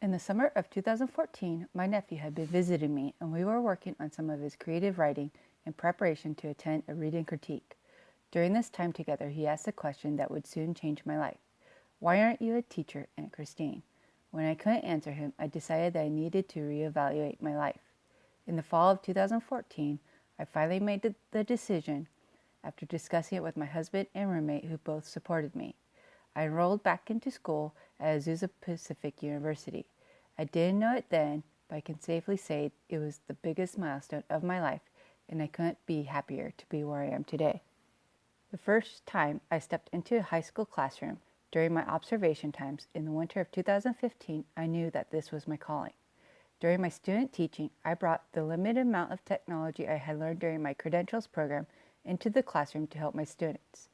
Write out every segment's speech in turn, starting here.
In the summer of 2014, my nephew had been visiting me and we were working on some of his creative writing in preparation to attend a reading critique. During this time together, he asked a question that would soon change my life. Why aren't you a teacher, Aunt Christine? When I couldn't answer him, I decided that I needed to reevaluate my life. In the fall of 2014, I finally made the decision after discussing it with my husband and roommate who both supported me. I enrolled back into school at Azusa Pacific University. I didn't know it then, but I can safely say it was the biggest milestone of my life, and I couldn't be happier to be where I am today. The first time I stepped into a high school classroom during my observation times in the winter of 2015, I knew that this was my calling. During my student teaching, I brought the limited amount of technology I had learned during my credentials program into the classroom to help my students.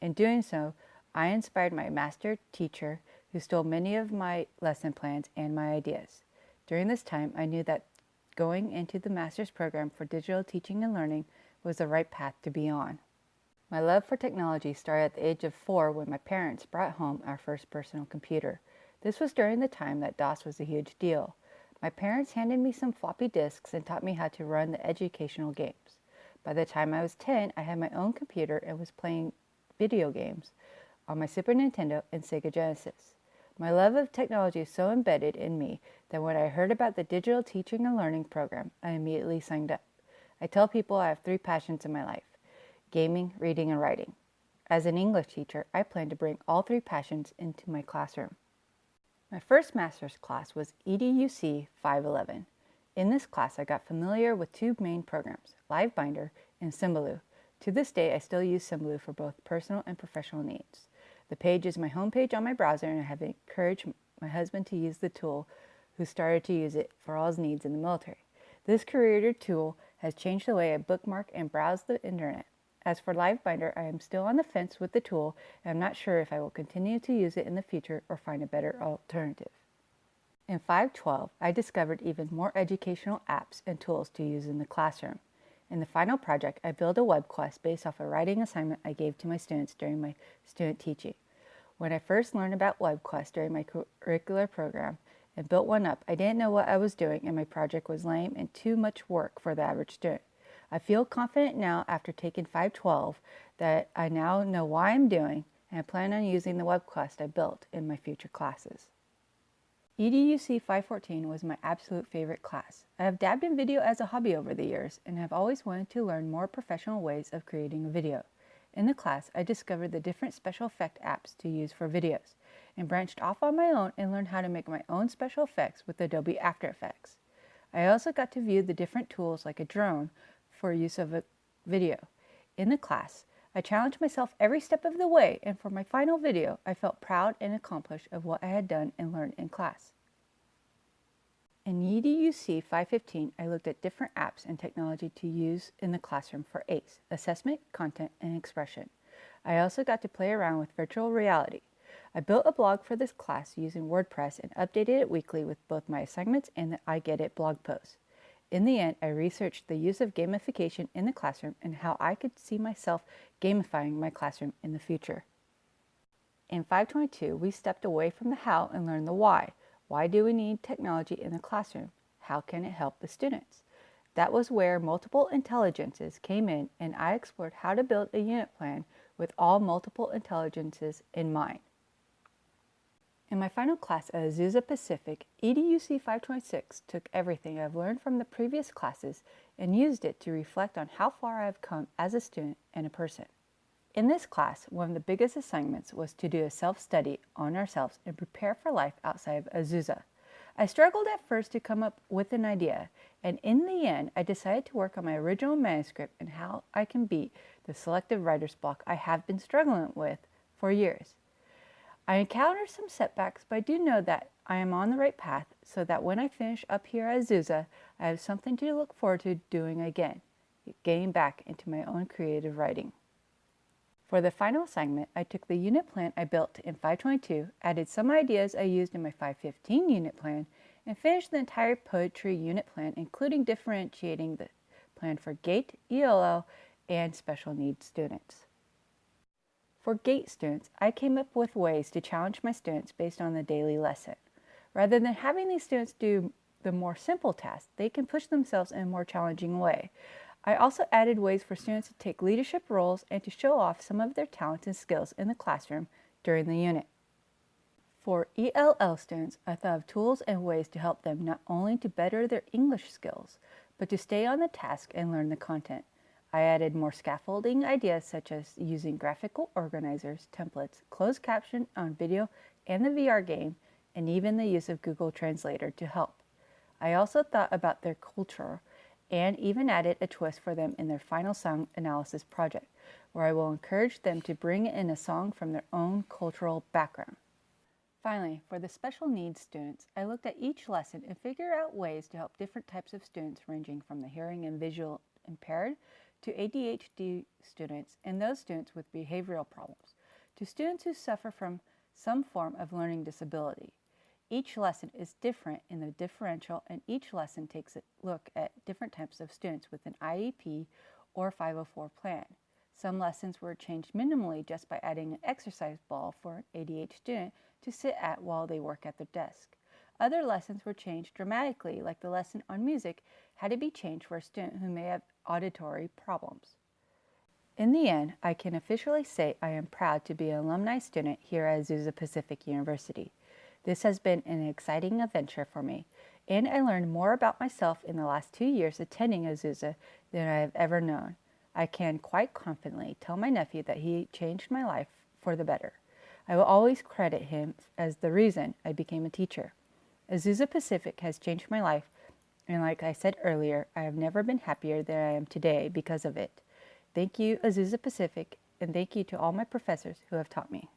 In doing so, I inspired my master teacher who stole many of my lesson plans and my ideas. During this time, I knew that going into the master's program for digital teaching and learning was the right path to be on. My love for technology started at the age of 4 when my parents brought home our first personal computer. This was during the time that DOS was a huge deal. My parents handed me some floppy disks and taught me how to run the educational games. By the time I was 10, I had my own computer and was playing video games on my Super Nintendo and Sega Genesis. My love of technology is so embedded in me that when I heard about the digital teaching and learning program, I immediately signed up. I tell people I have 3 passions in my life: gaming, reading, and writing. As an English teacher, I plan to bring all 3 passions into my classroom. My first master's class was EDUC 511. In this class, I got familiar with 2 main programs, LiveBinder and Symbaloo. To this day, I still use Symbaloo for both personal and professional needs. The page is my homepage on my browser, and I have encouraged my husband to use the tool, who started to use it for all his needs in the military. This career tool has changed the way I bookmark and browse the internet. As for LiveBinder, I am still on the fence with the tool, and I'm not sure if I will continue to use it in the future or find a better alternative. In 512, I discovered even more educational apps and tools to use in the classroom. In the final project, I built a web quest based off a writing assignment I gave to my students during my student teaching. When I first learned about WebQuest during my curricular program and built one up, I didn't know what I was doing, and my project was lame and too much work for the average student. I feel confident now after taking 512 that I now know why I'm doing, and I plan on using the WebQuest I built in my future classes. EDUC 514 was my absolute favorite class. I have dabbed in video as a hobby over the years and have always wanted to learn more professional ways of creating a video. In the class, I discovered the different special effect apps to use for videos and branched off on my own and learned how to make my own special effects with Adobe After Effects. I also got to view the different tools like a drone for use of a video. In the class, I challenged myself every step of the way, and for my final video, I felt proud and accomplished of what I had done and learned in class. In EDUC 515, I looked at different apps and technology to use in the classroom for ACE, Assessment, Content, and Expression. I also got to play around with virtual reality. I built a blog for this class using WordPress and updated it weekly with both my assignments and the I Get It blog posts. In the end, I researched the use of gamification in the classroom and how I could see myself gamifying my classroom in the future. In 522, we stepped away from the how and learned the why. Why do we need technology in the classroom? How can it help the students? That was where multiple intelligences came in, and I explored how to build a unit plan with all multiple intelligences in mind. In my final class at Azusa Pacific, EDUC 526 took everything I've learned from the previous classes and used it to reflect on how far I've come as a student and a person. In this class, one of the biggest assignments was to do a self-study on ourselves and prepare for life outside of Azusa. I struggled at first to come up with an idea, and in the end, I decided to work on my original manuscript and how I can beat the selective writer's block I have been struggling with for years. I encountered some setbacks, but I do know that I am on the right path so that when I finish up here at Azusa, I have something to look forward to doing again, getting back into my own creative writing. For the final assignment, I took the unit plan I built in 522, added some ideas I used in my 515 unit plan, and finished the entire poetry unit plan, including differentiating the plan for GATE, ELL, and special needs students. For GATE students, I came up with ways to challenge my students based on the daily lesson. Rather than having these students do the more simple tasks, they can push themselves in a more challenging way. I also added ways for students to take leadership roles and to show off some of their talents and skills in the classroom during the unit. For ELL students, I thought of tools and ways to help them not only to better their English skills, but to stay on the task and learn the content. I added more scaffolding ideas such as using graphical organizers, templates, closed caption on video and the VR game, and even the use of Google Translator to help. I also thought about their culture and even added a twist for them in their final song analysis project, where I will encourage them to bring in a song from their own cultural background. Finally, for the special needs students, I looked at each lesson and figured out ways to help different types of students ranging from the hearing and visual impaired to ADHD students and those students with behavioral problems to students who suffer from some form of learning disability. Each lesson is different in the differential, and each lesson takes a look at different types of students with an IEP or 504 plan. Some lessons were changed minimally just by adding an exercise ball for an ADHD student to sit at while they work at their desk. Other lessons were changed dramatically, like the lesson on music had to be changed for a student who may have auditory problems. In the end, I can officially say I am proud to be an alumni student here at Azusa Pacific University. This has been an exciting adventure for me, and I learned more about myself in the last 2 years attending Azusa than I have ever known. I can quite confidently tell my nephew that he changed my life for the better. I will always credit him as the reason I became a teacher. Azusa Pacific has changed my life, and like I said earlier, I have never been happier than I am today because of it. Thank you, Azusa Pacific, and thank you to all my professors who have taught me.